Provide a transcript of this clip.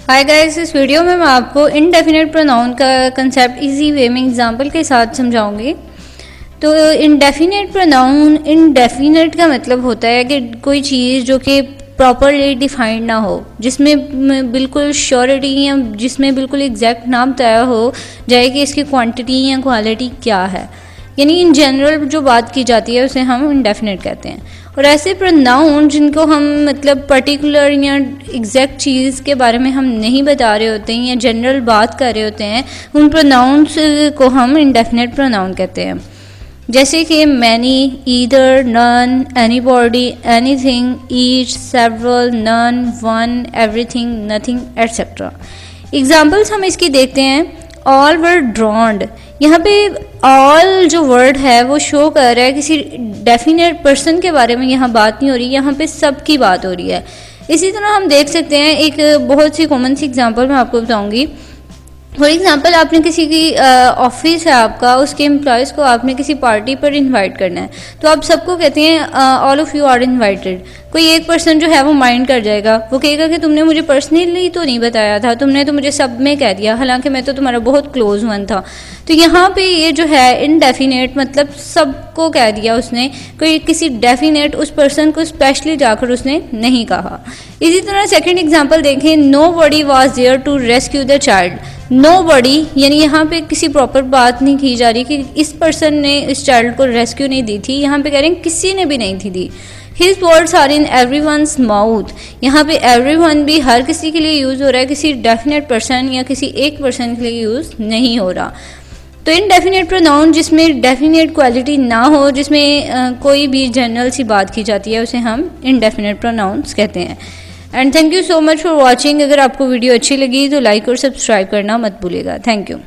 Hi guys, इस video में मैं आपको इनडेफिनेट प्रोनाउन का कंसेप्ट इजी वे में एग्जांपल के साथ समझाऊंगी। तो इनडेफिनेट प्रोनाउन, इनडेफिनेट का मतलब होता है कि कोई चीज़ जो कि प्रॉपरली डिफाइंड ना हो, जिसमें बिल्कुल श्योरिटी या जिसमें बिल्कुल एग्जैक्ट ना बताया हो जाए कि इसकी क्वांटिटी या क्वालिटी क्या है, यानी इन जनरल जो बात की जाती है उसे हम इनडेफिनेट कहते हैं। और ऐसे प्रोनाउन जिनको हम मतलब पर्टिकुलर या एग्जैक्ट चीज़ के बारे में हम नहीं बता रहे होते हैं या जनरल बात कर रहे होते हैं, उन प्रोनाउंस को हम इनडेफिनेट प्रोनाउन कहते हैं। जैसे कि many, either, none, anybody, anything, each, several, none, one, everything, nothing, etcetera. Examples हम इसकी देखते हैं। ऑल वर ड्रॉन्ड, यहाँ पे ऑल जो वर्ड है वो शो कर रहा है किसी डेफिनेट पर्सन के बारे में यहाँ बात नहीं हो रही, यहाँ पे सब की बात हो रही है। इसी तरह हम देख सकते हैं, एक बहुत सी कॉमन सी एग्जांपल मैं आपको बताऊंगी। फॉर एग्जांपल, आपने किसी की ऑफिस है आपका, उसके एम्प्लॉयज़ को आपने किसी पार्टी पर इनवाइट करना है, तो आप सबको कहते हैं all of you are invited. कोई एक पर्सन जो है वो माइंड कर जाएगा, वो कहेगा कि तुमने मुझे पर्सनली तो नहीं बताया था, तुमने तो मुझे सब में कह दिया, हालांकि मैं तो तुम्हारा बहुत क्लोज वन था। तो यहाँ पे ये जो है इनडेफिनेट मतलब सबको कह दिया उसने, कोई किसी डेफिनेट उस पर्सन को स्पेशली जाकर उसने नहीं कहा। इसी तरह सेकेंड एग्जाम्पल देखें, nobody was there to rescue the child. Nobody यानी यहाँ पे किसी प्रॉपर बात नहीं की जा रही कि इस पर्सन ने इस चाइल्ड को रेस्क्यू नहीं दी थी, यहाँ पे कह रहे हैं किसी ने भी नहीं थी दी। His words are in everyone's mouth, यहाँ पे एवरीवन भी हर किसी के लिए यूज़ हो रहा है, किसी डेफिनेट पर्सन या किसी एक पर्सन के लिए यूज़ नहीं हो रहा। तो इनडेफिनेट प्रोनाउन जिसमें डेफिनेट क्वालिटी ना हो, जिसमें कोई भी जनरल सी बात की जाती है, उसे हम इनडेफिनेट प्रोनाउंस कहते हैं। And thank you so much for watching. अगर आपको वीडियो अच्छी लगी तो लाइक और सब्सक्राइब करना मत भूलिएगा। Thank you.